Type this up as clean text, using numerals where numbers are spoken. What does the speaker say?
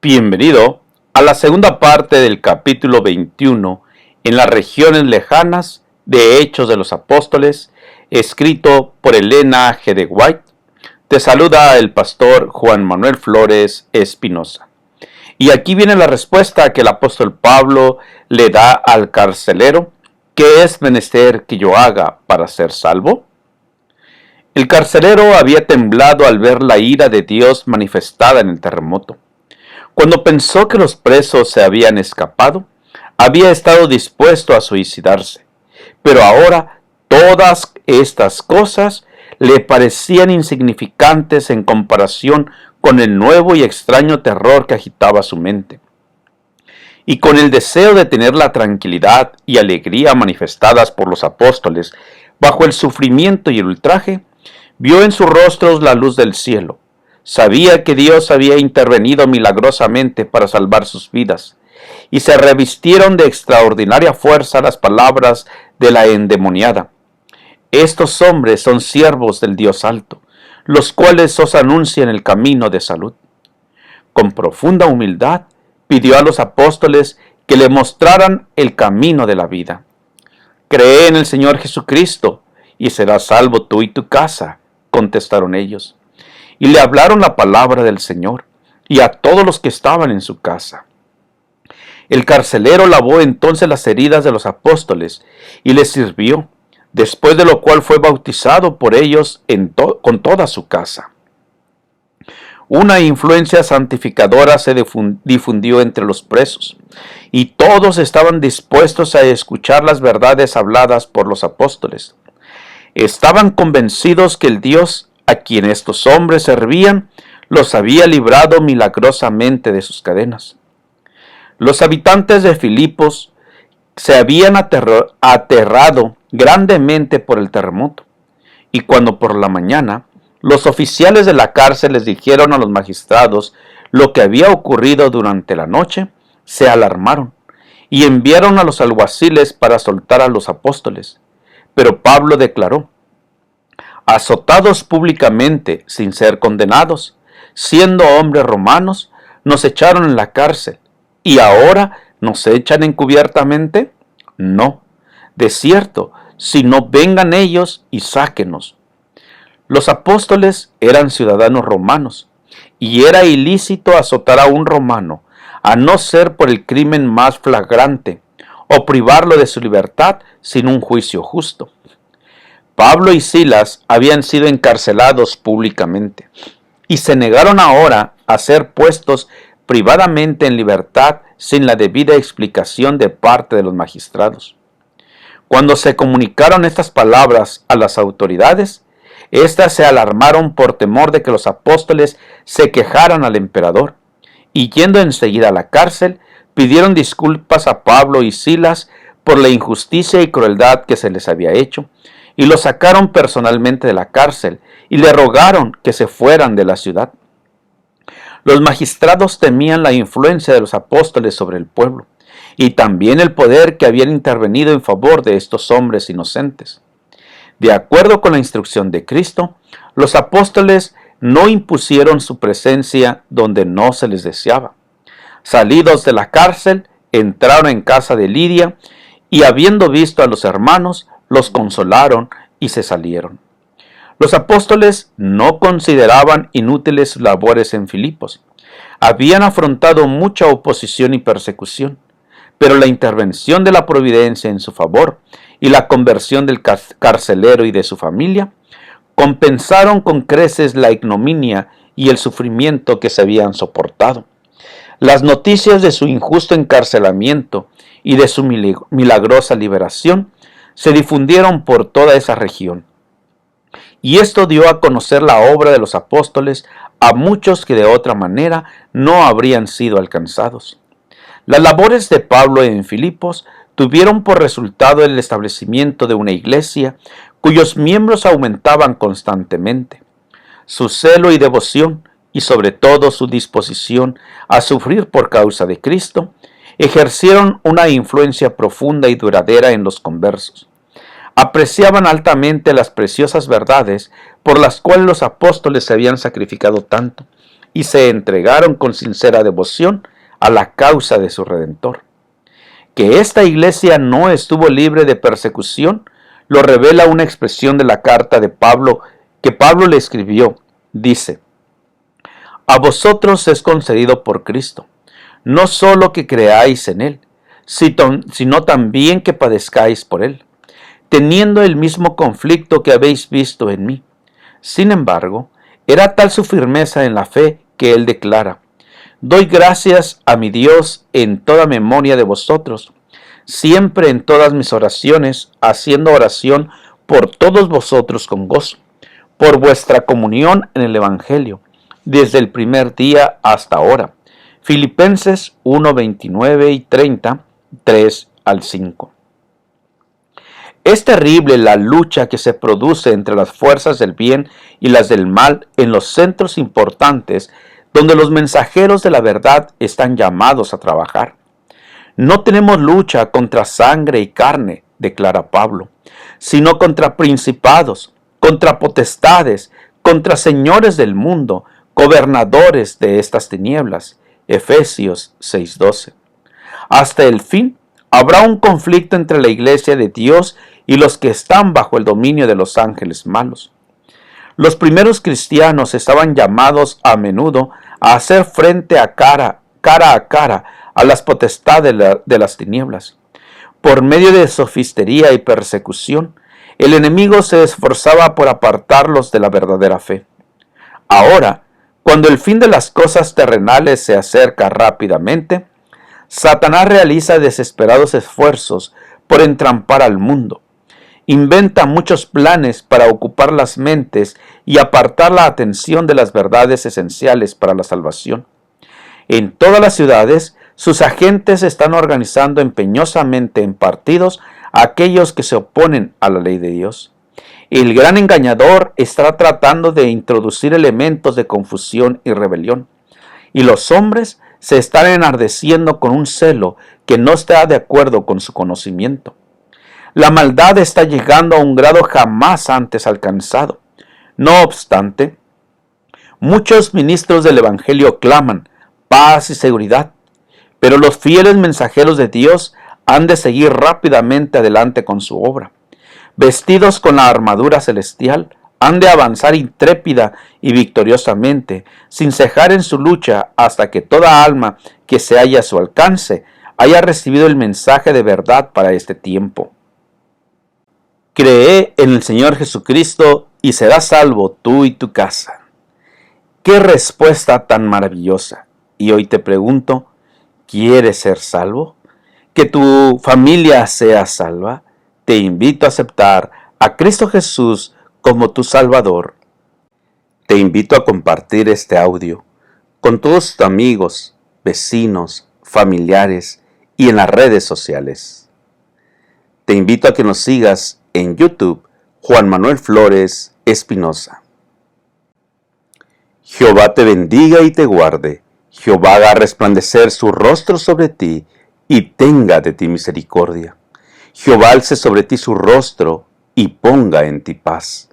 Bienvenido a la segunda parte del capítulo 21 en las regiones lejanas de Hechos de los Apóstoles, escrito por Elena G. de White. Te saluda el pastor Juan Manuel Flores Espinosa. Y aquí viene la respuesta que el apóstol Pablo le da al carcelero: ¿qué es menester que yo haga para ser salvo? El carcelero había temblado al ver la ira de Dios manifestada en el terremoto. Cuando pensó que los presos se habían escapado, había estado dispuesto a suicidarse. Pero ahora todas estas cosas le parecían insignificantes en comparación con el nuevo y extraño terror que agitaba su mente. Y con el deseo de tener la tranquilidad y alegría manifestadas por los apóstoles bajo el sufrimiento y el ultraje, vio en sus rostros la luz del cielo. Sabía que Dios había intervenido milagrosamente para salvar sus vidas, y se revistieron de extraordinaria fuerza las palabras de la endemoniada: estos hombres son siervos del Dios Alto, los cuales os anuncian el camino de salud. Con profunda humildad pidió a los apóstoles que le mostraran el camino de la vida. Cree en el Señor Jesucristo y serás salvo tú y tu casa, contestaron ellos. Y le hablaron la palabra del Señor y a todos los que estaban en su casa. El carcelero lavó entonces las heridas de los apóstoles y les sirvió, después de lo cual fue bautizado por ellos con toda su casa. Una influencia santificadora se difundió entre los presos, y todos estaban dispuestos a escuchar las verdades habladas por los apóstoles. Estaban convencidos que el Dios a quien estos hombres servían los había librado milagrosamente de sus cadenas. Los habitantes de Filipos se habían aterrado grandemente por el terremoto, y cuando por la mañana los oficiales de la cárcel les dijeron a los magistrados lo que había ocurrido durante la noche, se alarmaron y enviaron a los alguaciles para soltar a los apóstoles. Pero Pablo declaró: azotados públicamente sin ser condenados, siendo hombres romanos, nos echaron en la cárcel, ¿y ahora nos echan encubiertamente? No, de cierto, sino vengan ellos y sáquenos. Los apóstoles eran ciudadanos romanos, y era ilícito azotar a un romano, a no ser por el crimen más flagrante, o privarlo de su libertad sin un juicio justo. Pablo y Silas habían sido encarcelados públicamente, y se negaron ahora a ser puestos privadamente en libertad sin la debida explicación de parte de los magistrados. Cuando se comunicaron estas palabras a las autoridades, éstas se alarmaron por temor de que los apóstoles se quejaran al emperador, y yendo enseguida a la cárcel, pidieron disculpas a Pablo y Silas por la injusticia y crueldad que se les había hecho, y los sacaron personalmente de la cárcel, y le rogaron que se fueran de la ciudad. Los magistrados temían la influencia de los apóstoles sobre el pueblo, y también el poder que habían intervenido en favor de estos hombres inocentes. De acuerdo con la instrucción de Cristo, los apóstoles no impusieron su presencia donde no se les deseaba. Salidos de la cárcel, entraron en casa de Lidia, y habiendo visto a los hermanos, los consolaron y se salieron. Los apóstoles no consideraban inútiles sus labores en Filipos. Habían afrontado mucha oposición y persecución, pero la intervención de la providencia en su favor y la conversión del carcelero y de su familia compensaron con creces la ignominia y el sufrimiento que se habían soportado. Las noticias de su injusto encarcelamiento y de su milagrosa liberación se difundieron por toda esa región. Y esto dio a conocer la obra de los apóstoles a muchos que de otra manera no habrían sido alcanzados. Las labores de Pablo en Filipos tuvieron por resultado el establecimiento de una iglesia cuyos miembros aumentaban constantemente. Su celo y devoción, y sobre todo su disposición a sufrir por causa de Cristo, ejercieron una influencia profunda y duradera en los conversos. Apreciaban altamente las preciosas verdades por las cuales los apóstoles se habían sacrificado tanto, y se entregaron con sincera devoción a la causa de su Redentor. Que esta iglesia no estuvo libre de persecución lo revela una expresión de la carta de Pablo que Pablo le escribió. Dice: a vosotros es concedido por Cristo, no solo que creáis en Él, sino también que padezcáis por Él, teniendo el mismo conflicto que habéis visto en mí. Sin embargo, era tal su firmeza en la fe que Él declara: doy gracias a mi Dios en toda memoria de vosotros, siempre en todas mis oraciones, haciendo oración por todos vosotros con gozo, por vuestra comunión en el Evangelio, desde el primer día hasta ahora. Filipenses 1, 29 y 30, 3 al 5. Es terrible la lucha que se produce entre las fuerzas del bien y las del mal en los centros importantes donde los mensajeros de la verdad están llamados a trabajar. No tenemos lucha contra sangre y carne, declara Pablo, sino contra principados, contra potestades, contra señores del mundo, gobernadores de estas tinieblas. Efesios 6:12. Hasta el fin habrá un conflicto entre la iglesia de Dios y los que están bajo el dominio de los ángeles malos. Los primeros cristianos estaban llamados a menudo a hacer frente cara a cara a las potestades de las tinieblas. Por medio de sofistería y persecución, el enemigo se esforzaba por apartarlos de la verdadera fe. Ahora, cuando el fin de las cosas terrenales se acerca rápidamente, Satanás realiza desesperados esfuerzos por entrampar al mundo. Inventa muchos planes para ocupar las mentes y apartar la atención de las verdades esenciales para la salvación. En todas las ciudades, sus agentes están organizando empeñosamente en partidos a aquellos que se oponen a la ley de Dios. El gran engañador está tratando de introducir elementos de confusión y rebelión, y los hombres se están enardeciendo con un celo que no está de acuerdo con su conocimiento. La maldad está llegando a un grado jamás antes alcanzado. No obstante, muchos ministros del Evangelio claman paz y seguridad, pero los fieles mensajeros de Dios han de seguir rápidamente adelante con su obra. Vestidos con la armadura celestial, han de avanzar intrépida y victoriosamente, sin cejar en su lucha hasta que toda alma que se halla a su alcance haya recibido el mensaje de verdad para este tiempo. Cree en el Señor Jesucristo y serás salvo tú y tu casa. ¡Qué respuesta tan maravillosa! Y hoy te pregunto, ¿quieres ser salvo? ¿Que tu familia sea salva? Te invito a aceptar a Cristo Jesús como tu Salvador. Te invito a compartir este audio con todos tus amigos, vecinos, familiares y en las redes sociales. Te invito a que nos sigas en YouTube, Juan Manuel Flores Espinosa. Jehová te bendiga y te guarde. Jehová haga resplandecer su rostro sobre ti y tenga de ti misericordia. Jehová alce sobre ti su rostro y ponga en ti paz.